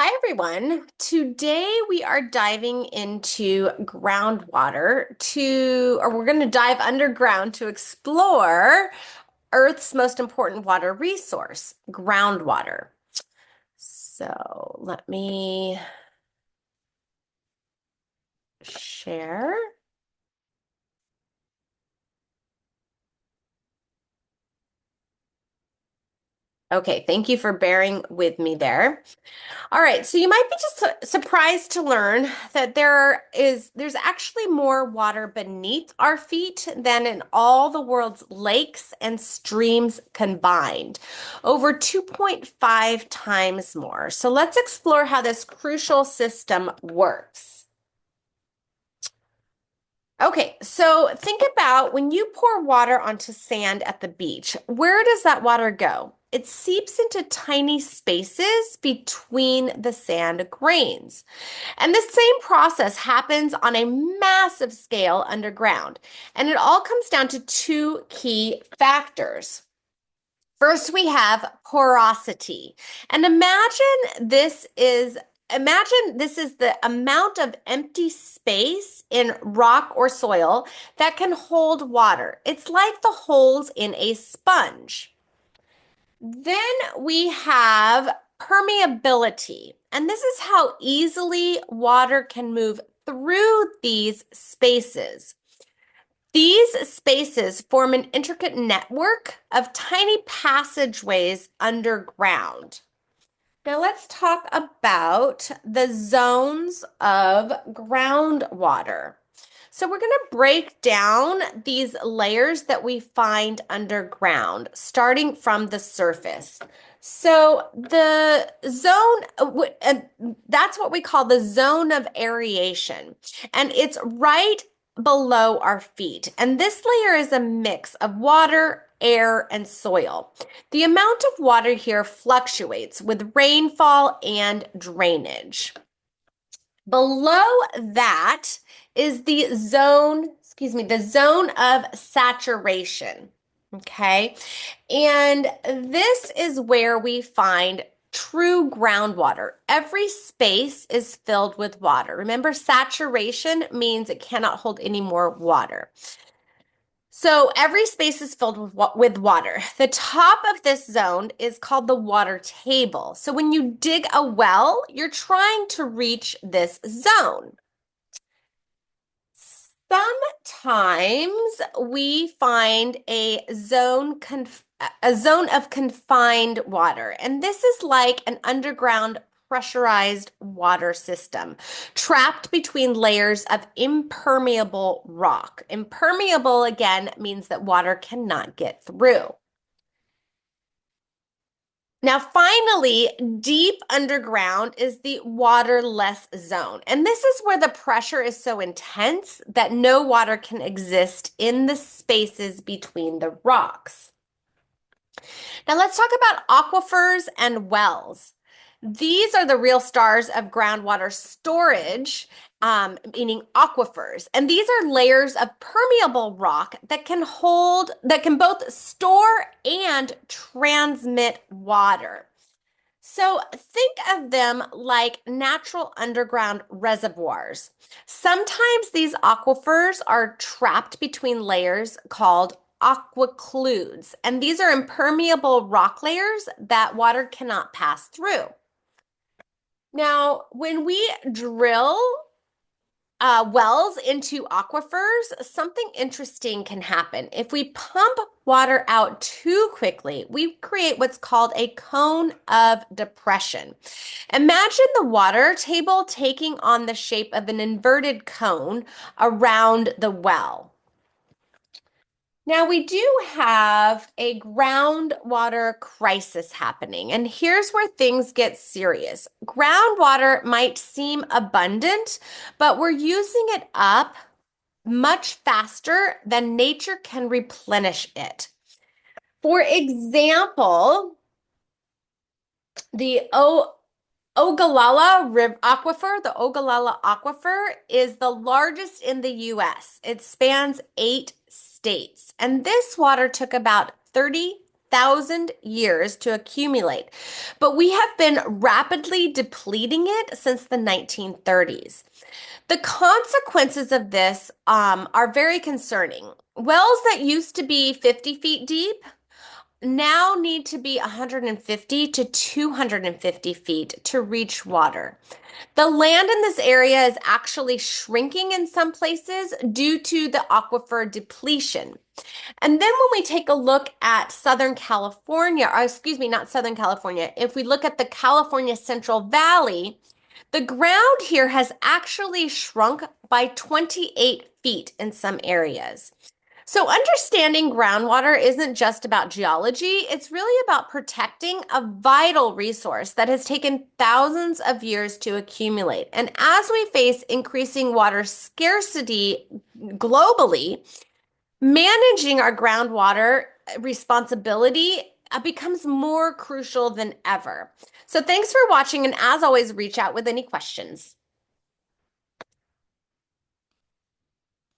Hi, everyone. Today we are diving into groundwater or we're going to dive underground to explore Earth's most important water resource, groundwater. So let me share. Okay, thank you for bearing with me there. All right, so you might be just surprised to learn that there's actually more water beneath our feet than in all the world's lakes and streams combined, over 2.5 times more. So let's explore how this crucial system works. Okay, so think about when you pour water onto sand at the beach, where does that water go? It seeps into tiny spaces between the sand grains. And the same process happens on a massive scale underground. And it all comes down to two key factors. First, we have porosity. And imagine this is the amount of empty space in rock or soil that can hold water. It's like the holes in a sponge. Then we have permeability, and this is how easily water can move through these spaces. These spaces form an intricate network of tiny passageways underground. Now let's talk about the zones of groundwater. So we're going to break down these layers that we find underground, starting from the surface. So the that's what we call the zone of aeration, and it's right below our feet. And this layer is a mix of water, air, and soil. The amount of water here fluctuates with rainfall and drainage. Below that is the zone of saturation. Okay. And this is where we find true groundwater. Every space is filled with water. Remember, saturation means it cannot hold any more water. So every space is filled with water. The top of this zone is called the water table. So when you dig a well, you're trying to reach this zone. Sometimes we find a zone of confined water, and this is like an underground pressurized water system trapped between layers of impermeable rock. Impermeable again means that water cannot get through. Now, finally, deep underground is the waterless zone. And this is where the pressure is so intense that no water can exist in the spaces between the rocks. Now, let's talk about aquifers and wells. These are the real stars of groundwater storage, meaning aquifers. And these are layers of permeable rock that can both store and transmit water. So think of them like natural underground reservoirs. Sometimes these aquifers are trapped between layers called aquicludes, and these are impermeable rock layers that water cannot pass through. Now, when we drill wells into aquifers, something interesting can happen. If we pump water out too quickly, we create what's called a cone of depression. Imagine the water table taking on the shape of an inverted cone around the well. Now, we do have a groundwater crisis happening, and here's where things get serious. Groundwater might seem abundant, but we're using it up much faster than nature can replenish it. For example, the Ogallala Aquifer is the largest in the US. It spans 8 states, and this water took about 30 1,000 years to accumulate, but we have been rapidly depleting it since the 1930s. The consequences of this are very concerning. Wells that used to be 50 feet deep now need to be 150 to 250 feet to reach water. The land in this area is actually shrinking in some places due to the aquifer depletion. And then when we take a look at Southern California, or excuse me, not Southern California, if we look at the California Central Valley, the ground here has actually shrunk by 28 feet in some areas. So, understanding groundwater isn't just about geology, it's really about protecting a vital resource that has taken thousands of years to accumulate. And as we face increasing water scarcity globally, managing our groundwater responsibility becomes more crucial than ever. So, thanks for watching, and as always, reach out with any questions.